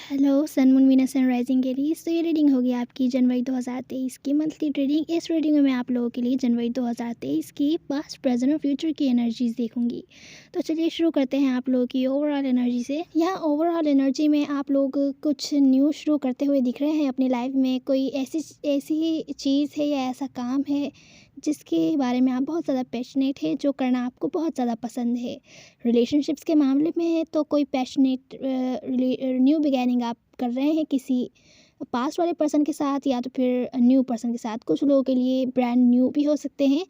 Hello sun moon Venus and rising के लिए। तो ये रीडिंग होगी आपकी जनवरी 2023 की मंथली रीडिंग। इस रीडिंग में मैं आप लोगों के लिए जनवरी 2023 की पास्ट प्रेजेंट और फ्यूचर की एनर्जीज देखूंगी। तो चलिए शुरू करते हैं आप लोगों की ओवरऑल एनर्जी से। यहाँ ओवरऑल एनर्जी में आप लोग कुछ न्यू शुरू करते हुए दिख रहे हैं अपनी लाइफ में। कोई ऐसी चीज़ है या ऐसा काम है जिसके बारे में आप बहुत ज़्यादा पैशनेट है, जो करना आपको बहुत ज़्यादा पसंद है। रिलेशनशिप्स के मामले में है तो कोई पैशनेट न्यू बिगैनिंग आप कर रहे हैं किसी पास्ट वाले पर्सन के साथ या तो फिर न्यू पर्सन के साथ। कुछ लोगों के लिए ब्रांड न्यू भी हो सकते हैं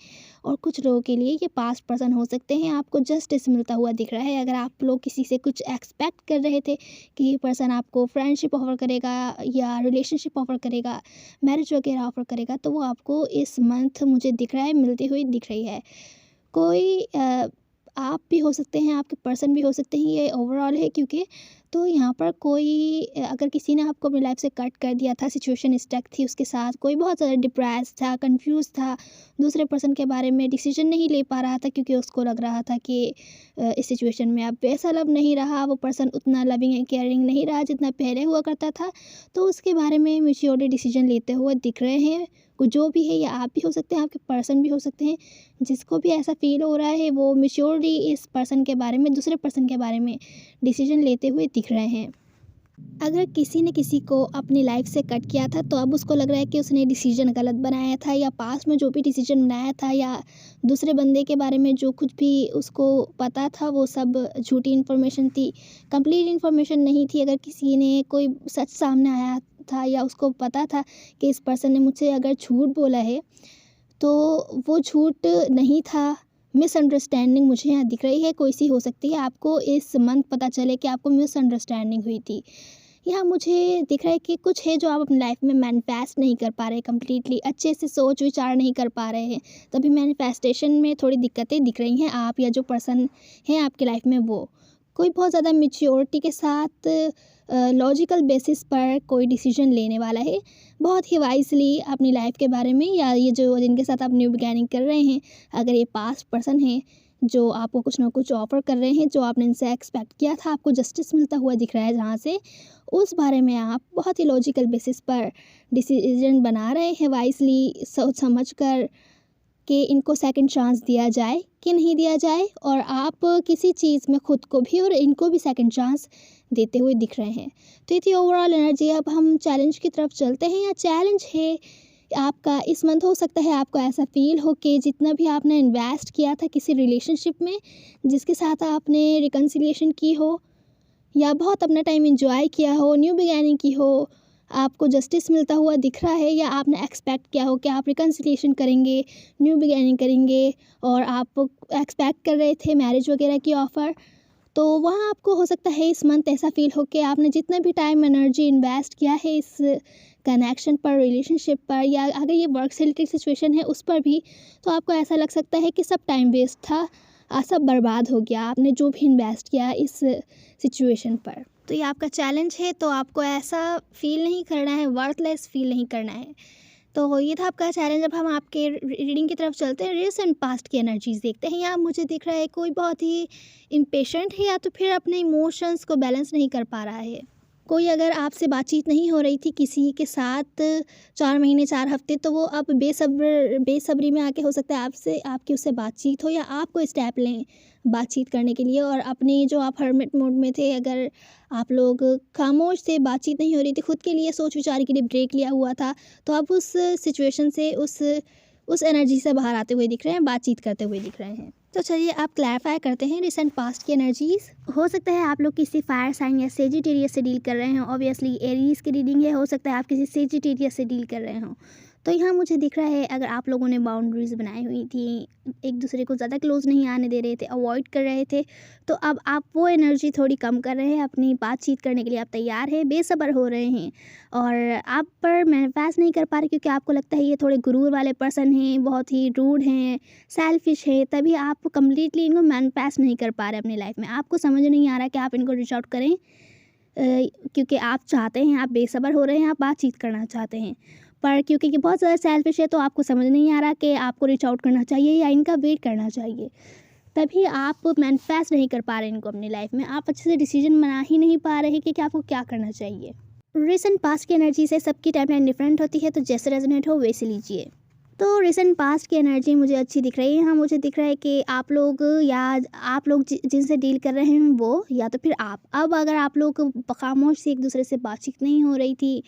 और कुछ लोगों के लिए ये पास्ट पर्सन हो सकते हैं। आपको जस्टिस मिलता हुआ दिख रहा है। अगर आप लोग किसी से कुछ एक्सपेक्ट कर रहे थे कि ये पर्सन आपको फ्रेंडशिप ऑफर करेगा या रिलेशनशिप ऑफर करेगा, मैरिज वगैरह ऑफर करेगा, तो वो आपको इस मंथ मुझे दिख रहा है मिलती हुई दिख रही है। कोई आप भी हो सकते हैं, आपके पर्सन भी हो सकते हैं, ये ओवरऑल है क्योंकि तो यहाँ पर कोई अगर किसी ने आपको अपनी लाइफ से कट कर दिया था, सिचुएशन स्टक थी उसके साथ, कोई बहुत ज़्यादा डिप्रेस था, कंफ्यूज था, दूसरे पर्सन के बारे में डिसीजन नहीं ले पा रहा था क्योंकि उसको लग रहा था कि इस सिचुएशन में अब वैसा लव नहीं रहा, वो पर्सन उतना लविंग एंड केयरिंग नहीं रहा जितना पहले हुआ करता था। तो उसके बारे में मैच्योरली डिसीजन लेते हुए दिख रहे हैं। कुछ जो भी है, या आप भी हो सकते हैं, आपके पर्सन भी हो सकते हैं। जिसको भी ऐसा फील हो रहा है वो मैच्योरली इस पर्सन के बारे में, दूसरे पर्सन के बारे में डिसीजन लेते हुए दिख रहे हैं। अगर किसी ने किसी को अपनी लाइफ से कट किया था तो अब उसको लग रहा है कि उसने डिसीजन गलत बनाया था, या पास्ट में जो भी डिसीजन बनाया था या दूसरे बंदे के बारे में जो कुछ भी उसको पता था वो सब झूठी इन्फॉर्मेशन थी, कंप्लीट इन्फॉर्मेशन नहीं थी। अगर किसी ने कोई सच सामने आया था या उसको पता था कि इस पर्सन ने मुझसे अगर झूठ बोला है तो वो झूठ नहीं था, मिसअंडरस्टैंडिंग मुझे यहाँ दिख रही है, कोई सी हो सकती है। आपको इस मंथ पता चले कि आपको मिसअंडरस्टैंडिंग हुई थी। यहाँ मुझे दिख रहा है कि कुछ है जो आप अपनी लाइफ में मैनिफेस्ट नहीं कर पा रहे, कंप्लीटली अच्छे से सोच विचार नहीं कर पा रहे हैं, तभी मैनिफेस्टेशन में थोड़ी दिक्कतें दिख रही हैं। आप या जो पर्सन है आपकी लाइफ में वो कोई बहुत ज़्यादा मैच्योरिटी के साथ लॉजिकल बेसिस पर कोई डिसीजन लेने वाला है, बहुत ही वाइजली अपनी लाइफ के बारे में, या ये जो जिनके साथ आप न्यू बिगैनिंग कर रहे हैं, अगर ये पास्ट पर्सन है जो आपको कुछ ना कुछ ऑफ़र कर रहे हैं, जो आपने इनसे एक्सपेक्ट किया था, आपको जस्टिस मिलता हुआ दिख रहा है जहाँ से, उस बारे में आप बहुत ही लॉजिकल बेसिस पर डिसीजन बना रहे हैं, वाइजली सोच समझ कर कि इनको सेकंड चांस दिया जाए कि नहीं दिया जाए। और आप किसी चीज़ में खुद को भी और इनको भी सेकंड चांस देते हुए दिख रहे हैं। तो ये थी ओवरऑल एनर्जी। अब हम चैलेंज की तरफ चलते हैं। या चैलेंज है आपका इस मंथ, हो सकता है आपको ऐसा फील हो कि जितना भी आपने इन्वेस्ट किया था किसी रिलेशनशिप में, जिसके साथ आपने रिकन्सिलिएशन की हो या बहुत अपना टाइम एंजॉय किया हो, न्यू बिगैनिंग की हो, आपको जस्टिस मिलता हुआ दिख रहा है, या आपने एक्सपेक्ट किया हो कि आप रिकन्सिलिएशन करेंगे, न्यू बिगैनिंग करेंगे और आप एक्सपेक्ट कर रहे थे मैरिज वगैरह की ऑफ़र, तो वहाँ आपको हो सकता है इस मंथ ऐसा फील हो कि आपने जितना भी टाइम एनर्जी इन्वेस्ट किया है इस कनेक्शन पर, रिलेशनशिप पर, या अगर ये वर्क से रिलेटेड सिचुएशन है उस पर भी, तो आपको ऐसा लग सकता है कि सब टाइम वेस्ट था, सब बर्बाद हो गया, आपने जो भी इन्वेस्ट किया इस सिचुएशन पर। तो ये आपका चैलेंज है, तो आपको ऐसा फील नहीं करना है, वर्थलेस फील नहीं करना है। तो ये था आपका चैलेंज। अब हम आपके रीडिंग की तरफ चलते हैं। रिसेंट पास्ट की एनर्जीज देखते हैं। यहाँ मुझे दिख रहा है कोई बहुत ही इम्पेशेंट है या तो फिर अपने इमोशंस को बैलेंस नहीं कर पा रहा है। कोई अगर आपसे बातचीत नहीं हो रही थी किसी के साथ 4 महीने 4 हफ्ते, तो वो अब बेसब्री में आके हो सकता है आपसे आपकी उससे बातचीत हो, या आप कोई स्टेप लें बातचीत करने के लिए। और अपने जो आप हर्मिट मोड में थे, अगर आप लोग खामोश थे, बातचीत नहीं हो रही थी, खुद के लिए सोच विचार के लिए ब्रेक लिया हुआ था, तो आप उस सिचुएशन से उस एनर्जी से बाहर आते हुए दिख रहे हैं, बातचीत करते हुए दिख रहे हैं। तो चलिए आप क्लैरिफाई करते हैं रिसेंट पास्ट की एनर्जीज। हो सकता है आप लोग किसी फायर साइन या सेजिटेरियस से डील कर रहे हो। ऑब्वियसली एरीज की रीडिंग है, हो सकता है आप किसी सेजिटेरियस से डील कर रहे हो। तो यहाँ मुझे दिख रहा है अगर आप लोगों ने बाउंड्रीज बनाई हुई थी, एक दूसरे को ज़्यादा क्लोज नहीं आने दे रहे थे, अवॉइड कर रहे थे, तो अब आप वो एनर्जी थोड़ी कम कर रहे हैं, अपनी बातचीत करने के लिए आप तैयार हैं, बेसब्र हो रहे हैं और आप पर मैनिफेस्ट नहीं कर पा रहे क्योंकि आपको लगता है ये थोड़े गुरूर वाले पर्सन हैं, बहुत ही रूड हैं, सेल्फिश है, तभी आप कम्प्लीटली इनको मैनिफेस्ट नहीं कर पा रहे अपनी लाइफ में। आपको समझ नहीं आ रहा कि आप इनको रीच आउट करें, क्योंकि आप चाहते हैं, आप बेसब्र हो रहे हैं, आप बातचीत करना चाहते हैं, पर क्योंकि ये बहुत ज़्यादा सेल्फिश है तो आपको समझ नहीं आ रहा कि आपको रीच आउट करना चाहिए या इनका वेट करना चाहिए। तभी आप मैनिफेस्ट नहीं कर पा रहे इनको अपनी लाइफ में। आप अच्छे से डिसीजन बना ही नहीं पा रहे कि आपको क्या करना चाहिए। रिसेंट पास्ट की एनर्जी से सबकी टाइमलाइन डिफरेंट होती है, तो जैसे रेजोनेट हो वैसे लीजिए। तो रिसेंट पास्ट की एनर्जी मुझे अच्छी दिख रही है। हाँ, मुझे दिख रहा है कि आप लोग या आप लोग जिनसे डील कर रहे हैं वो, या तो फिर आप। अब अगर आप लोग खामोश से एक दूसरे से बातचीत नहीं हो रही थी,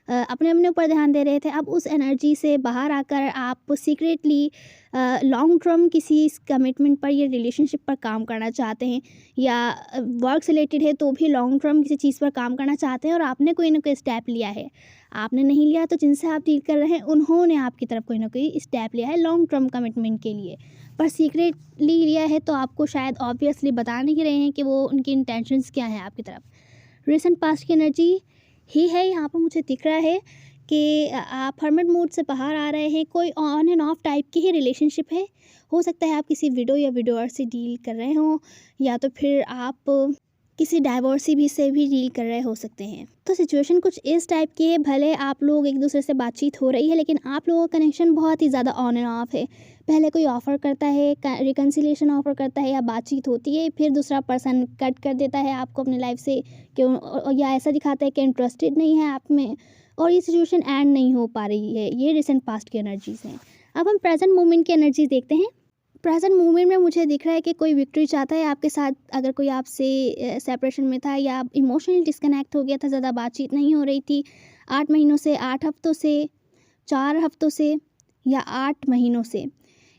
अपने अपने ऊपर ध्यान दे रहे थे, अब उस एनर्जी से बाहर आकर आप सीक्रेटली लॉन्ग टर्म किसी कमिटमेंट पर या रिलेशनशिप पर काम करना चाहते हैं, या वर्क से रिलेटेड है तो भी लॉन्ग टर्म किसी चीज़ पर काम करना चाहते हैं, और आपने कोई ना कोई स्टेप लिया है। आपने नहीं लिया तो जिनसे आप डील कर रहे हैं उन्होंने आपकी तरफ कोई ना कोई स्टेप लिया है लॉन्ग टर्म कमिटमेंट के लिए, पर सीक्रेटली लिया है, तो आपको शायद ऑब्वियसली बता नहीं रहे हैं कि वो उनकी इंटेंशंस क्या हैं आपकी तरफ। रिसेंट पास्ट की एनर्जी ही है यहाँ पर। मुझे दिख रहा है कि आप हर्मिट मूड से बाहर आ रहे हैं। कोई ऑन एंड ऑफ टाइप की ही रिलेशनशिप है। हो सकता है आप किसी विडो या विडोअर से डील कर रहे हों, या तो फिर आप किसी डाइवोर्सी भी से भी डील कर रहे हो सकते हैं। तो सिचुएशन कुछ इस टाइप की है। भले आप लोग एक दूसरे से बातचीत हो रही है, लेकिन आप लोगों का कनेक्शन बहुत ही ज़्यादा ऑन एंड ऑफ है। पहले कोई ऑफ़र करता है, रिकन्सिलिएशन ऑफ़र करता है या बातचीत होती है, फिर दूसरा पर्सन कट कर देता है आपको अपनी लाइफ से, क्यों, या ऐसा दिखाता है कि इंटरेस्टेड नहीं है आप में, और ये सिचुएशन एंड नहीं हो पा रही है। ये रिसेंट पास्ट की एनर्जीज़ हैं। अब हम प्रेजेंट मोमेंट की एनर्जीज देखते हैं। प्रेजेंट मोमेंट में मुझे दिख रहा है कि कोई विक्ट्री चाहता है आपके साथ। अगर कोई आपसे सेपरेशन में था या इमोशनली डिस्कनेक्ट हो गया था, ज़्यादा बातचीत नहीं हो रही थी 8 महीनों से, 8 हफ्तों से, 4 हफ्तों से या 8 महीनों से,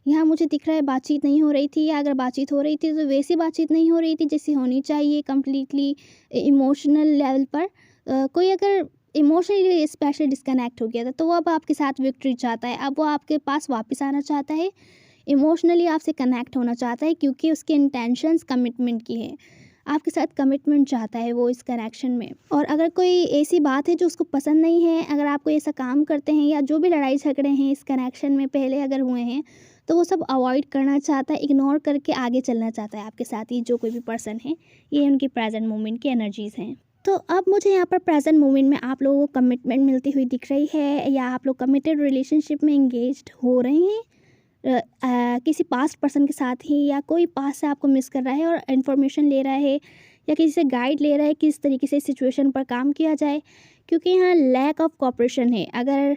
यहाँ मुझे दिख रहा है बातचीत नहीं हो रही थी, या अगर बातचीत हो रही थी तो वैसी बातचीत नहीं हो रही थी जैसी होनी चाहिए, कम्प्लीटली इमोशनल लेवल पर। कोई अगर इमोशनली स्पेशल डिस्कनेक्ट हो गया था, तो वो अब आपके साथ विक्ट्री चाहता है। अब वो आपके पास वापस आना चाहता है, इमोशनली आपसे कनेक्ट होना चाहता है, क्योंकि उसके इंटेंशंस कमिटमेंट की हैं। आपके साथ कमिटमेंट चाहता है वो इस कनेक्शन में। और अगर कोई ऐसी बात है जो उसको पसंद नहीं है, अगर आप कोई ऐसा काम करते हैं या जो भी लड़ाई झगड़े हैं इस कनेक्शन में पहले अगर हुए हैं, तो वो सब अवॉइड करना चाहता है, इग्नोर करके आगे चलना चाहता है आपके साथ। ये जो कोई भी पर्सन है, ये उनकी प्रेजेंट मोमेंट की एनर्जीज़ हैं। तो अब मुझे यहाँ पर प्रेजेंट मोमेंट में आप लोगों को कमिटमेंट मिलती हुई दिख रही है, या आप लोग कमिटेड रिलेशनशिप में इंगेज्ड हो रहे हैं किसी पास्ट पर्सन के साथ ही, या कोई पास से आपको मिस कर रहा है और इन्फॉर्मेशन ले रहा है, या किसी से गाइड ले रहा है किस तरीके से सिचुएशन पर काम किया जाए, क्योंकि यहाँ लैक ऑफ कोऑपरेशन है। अगर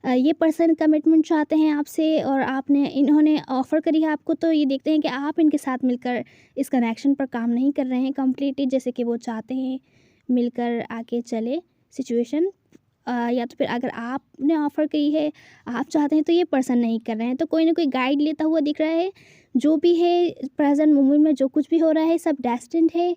ये पर्सन कमिटमेंट चाहते हैं आपसे और आपने इन्होंने ऑफ़र करी है आपको, तो ये देखते हैं कि आप इनके साथ मिलकर इस कनेक्शन पर काम नहीं कर रहे हैं कम्प्लीटली जैसे कि वो चाहते हैं मिलकर आगे चले सिचुएशन। या तो फिर अगर आपने ऑफ़र की है, आप चाहते हैं, तो ये पर्सन नहीं कर रहे हैं। तो कोई ना कोई गाइड लेता हुआ दिख रहा है। जो भी है प्रेजेंट मोमेंट में जो कुछ भी हो रहा है सब डेस्टिन्ड है।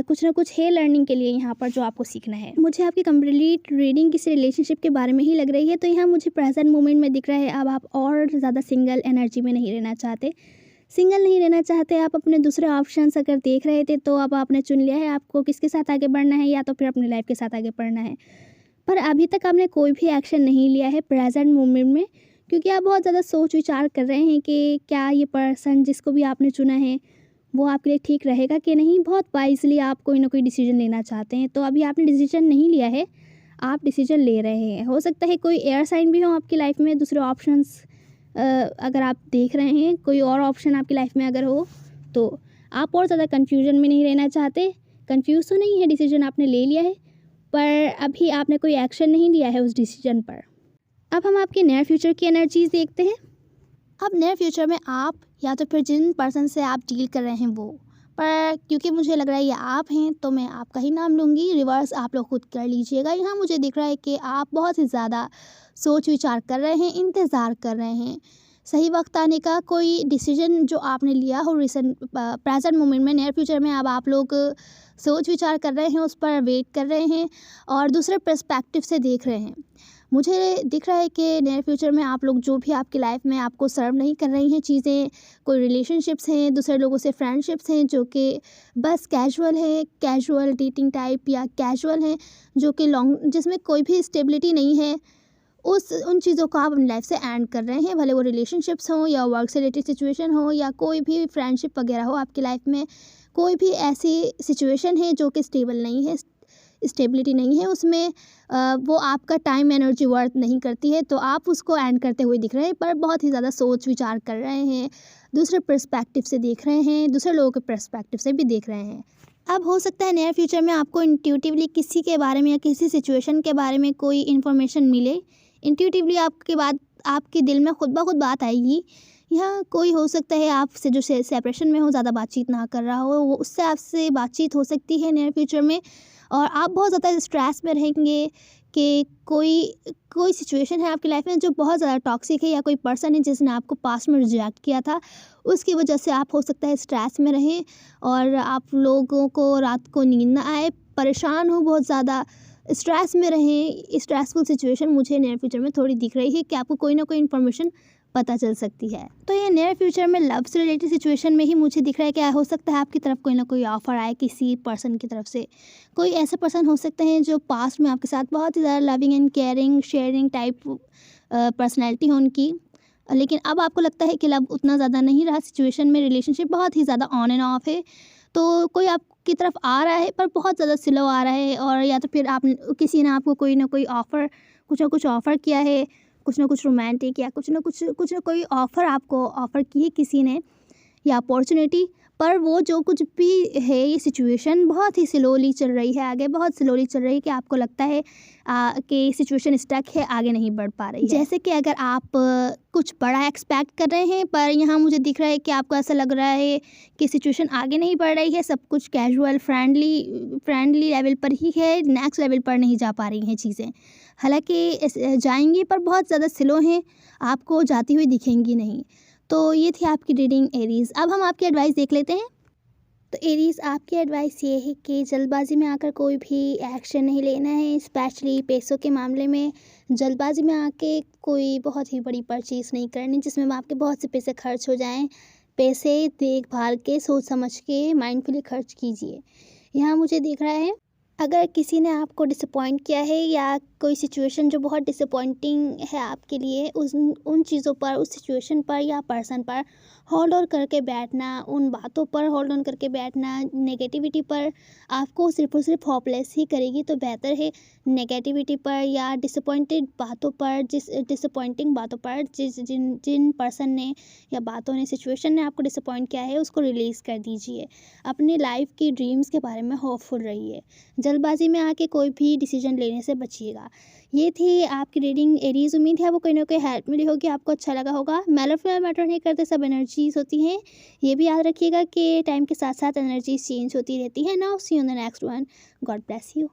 कुछ ना कुछ है लर्निंग के लिए यहाँ पर जो आपको सीखना है। मुझे आपकी कंप्लीट रीडिंग किसी रिलेशनशिप के बारे में ही लग रही है, तो यहाँ मुझे प्रेजेंट मोमेंट में दिख रहा है अब आप और ज़्यादा सिंगल एनर्जी में नहीं रहना चाहते। सिंगल नहीं रहना चाहते आप, अपने दूसरे ऑप्शंस अगर देख रहे थे तो अब आपने चुन लिया है आपको किसके साथ आगे बढ़ना है, या तो फिर अपनी लाइफ के साथ आगे बढ़ना है। पर अभी तक आपने कोई भी एक्शन नहीं लिया है प्रेजेंट मोमेंट में, क्योंकि आप बहुत ज़्यादा सोच विचार कर रहे हैं कि क्या ये पर्सन जिसको भी आपने चुना है वो आपके लिए ठीक रहेगा कि नहीं। बहुत वाइजली आप कोई ना कोई डिसीजन लेना चाहते हैं, तो अभी आपने डिसीजन नहीं लिया है, आप डिसीजन ले रहे हैं। हो सकता है कोई एयर साइन भी हो आपकी लाइफ में, दूसरे ऑप्शंस अगर आप देख रहे हैं, कोई और ऑप्शन आपकी लाइफ में अगर हो, तो आप और ज़्यादा कन्फ्यूजन में नहीं रहना चाहते। कन्फ्यूज़ तो नहीं है, डिसीजन आपने ले लिया है, पर अभी आपने कोई एक्शन नहीं लिया है उस डिसीजन पर। अब हम आपके नियर फ्यूचर की एनर्जीज़ देखते हैं। अब नियर फ्यूचर में आप या तो फिर जिन पर्सन से आप डील कर रहे हैं वो, पर क्योंकि मुझे लग रहा है ये आप हैं तो मैं आपका ही नाम लूँगी, रिवर्स आप लोग खुद कर लीजिएगा। यहाँ मुझे दिख रहा है कि आप बहुत ही ज़्यादा सोच विचार कर रहे हैं, इंतज़ार कर रहे हैं सही वक्त आने का। कोई डिसीजन जो आपने लिया हो रिसेंट प्रेजेंट मोमेंट में, नियर फ्यूचर में अब आप लोग सोच विचार कर रहे हैं, उस पर वेट कर रहे हैं और दूसरे पर्सपेक्टिव से देख रहे हैं। मुझे दिख रहा है कि नियर फ्यूचर में आप लोग जो भी आपकी लाइफ में आपको सर्व नहीं कर रही हैं चीज़ें, कोई रिलेशनशिप्स हैं, दूसरे लोगों से फ्रेंडशिप्स हैं जो कि बस कैजुअल है, कैजुअल डेटिंग टाइप, या कैजुअल हैं जो कि लॉन्ग, जिसमें कोई भी स्टेबिलिटी नहीं है, उन चीज़ों को आप अपनी लाइफ से एंड कर रहे हैं। भले वो रिलेशनशिप्स हों या वर्क से रिलेटेड सिचुएशन हो या कोई भी फ्रेंडशिप वगैरह हो, आपकी लाइफ में कोई भी ऐसी सिचुएशन है जो कि स्टेबल नहीं है, स्टेबिलिटी नहीं है उसमें, वो आपका टाइम एनर्जी वर्थ नहीं करती है, तो आप उसको एंड करते हुए दिख रहे हैं। पर बहुत ही ज़्यादा सोच विचार कर रहे हैं, दूसरे पर्सपेक्टिव से देख रहे हैं, दूसरे लोगों के पर्सपेक्टिव से भी देख रहे हैं। अब हो सकता है नियर फ्यूचर में आपको इंट्यूटिवली किसी के बारे में या किसी सिचुएशन के बारे में कोई इन्फॉर्मेशन मिले। इंट्यूटिवली आपके बाद आपके दिल में खुद ब खुद बात आएगी, या कोई हो सकता है आपसे जो सेपरेशन में हो, ज़्यादा बातचीत ना कर रहा हो, वो उससे आपसे बातचीत हो सकती है नियर फ्यूचर में। और आप बहुत ज़्यादा स्ट्रेस में रहेंगे कि कोई सिचुएशन है आपकी लाइफ में जो बहुत ज़्यादा टॉक्सिक है, या कोई पर्सन है जिसने आपको पास्ट में रिजेक्ट किया था, उसकी वजह से आप हो सकता है स्ट्रेस में रहें और आप लोगों को रात को नींद ना आए, परेशान हो, बहुत ज़्यादा स्ट्रेस में रहें। स्ट्रेसफुल सिचुएशन मुझे नियर फ्यूचर में थोड़ी दिख रही है कि आपको कोई ना कोई इन्फॉर्मेशन पता चल सकती है। तो ये नियर फ्यूचर में लव से रिलेटेड सिचुएशन में ही मुझे दिख रहा है कि हो सकता है आपकी तरफ कोई ना कोई ऑफ़र आए किसी पर्सन की तरफ से। कोई ऐसे पर्सन हो सकते हैं जो पास्ट में आपके साथ बहुत ही ज़्यादा loving and caring sharing type personality हो उनकी, लेकिन अब आपको लगता है कि लव उतना ज़्यादा नहीं रहा, सिचुएशन में रिलेशनशिप बहुत ही ज़्यादा ऑन एंड ऑफ है। तो कोई आपकी तरफ आ रहा है पर बहुत ज़्यादा स्लो आ रहा है, और या तो फिर आप किसी ने आपको कोई ना कोई ऑफ़र, कुछ ना कुछ ऑफ़र किया है, कुछ ना कुछ रोमांटिक या कुछ ना कोई ऑफ़र आपको ऑफ़र की है किसी ने, या अपॉर्चुनिटी। पर वो जो कुछ भी है, ये सिचुएशन बहुत ही स्लोली चल रही है आगे, बहुत स्लोली चल रही है कि आपको लगता है कि सिचुएशन स्टक है, आगे नहीं बढ़ पा रही है। जैसे कि अगर आप कुछ बड़ा एक्सपेक्ट कर रहे हैं, पर यहाँ मुझे दिख रहा है कि आपको ऐसा लग रहा है कि सिचुएशन आगे नहीं बढ़ रही है, सब कुछ कैजुअल फ्रेंडली लेवल पर ही है, नेक्स्ट लेवल पर नहीं जा पा रही हैं चीज़ें। हालाँकि जाएँगी पर बहुत ज़्यादा स्लो हैं, आपको जाती हुई दिखेंगी नहीं। तो ये थी आपकी रीडिंग एरीज़। अब हम आपकी एडवाइस देख लेते हैं। तो एरीज़, आपकी एडवाइस ये है कि जल्दबाजी में आकर कोई भी एक्शन नहीं लेना है, स्पेशली पैसों के मामले में। जल्दबाजी में आके कोई बहुत ही बड़ी परचेज़ नहीं करनी जिसमें आपके बहुत से पैसे खर्च हो जाएँ। पैसे देखभाल के, सोच समझ के, माइंडफुली खर्च कीजिए। यहाँ मुझे दिख रहा है अगर किसी ने आपको डिसअपॉइंट किया है, या कोई सिचुएशन जो बहुत डिसअपॉइंटिंग है आपके लिए, उन चीज़ों पर, उस सिचुएशन पर या पर्सन पर होल्ड ऑन करके बैठना, उन बातों पर होल्ड ऑन करके बैठना, नेगेटिविटी पर आपको सिर्फ और सिर्फ होपलेस ही करेगी। तो बेहतर है नेगेटिविटी पर या डिसअपॉइंटिंग बातों पर जिन पर्सन ने या बातों ने, सिचुएशन ने आपको डिसअपॉइंट किया है, उसको रिलीज़ कर दीजिए। अपनी लाइफ की ड्रीम्स के बारे में होपफुल रहिए। जल्दबाजी में आके कोई भी डिसीजन लेने से बचिएगा। ये थी आपकी रीडिंग एरीज़। उम्मीद है आपको कोई ना कोई हेल्प मिली होगी, आपको अच्छा लगा होगा। फीमेल मैटर नहीं करते, सब एनर्जीज़ होती हैं। ये भी याद रखिएगा कि टाइम के साथ साथ एनर्जीज़ चेंज होती रहती है। Now see you on the next one. God bless you.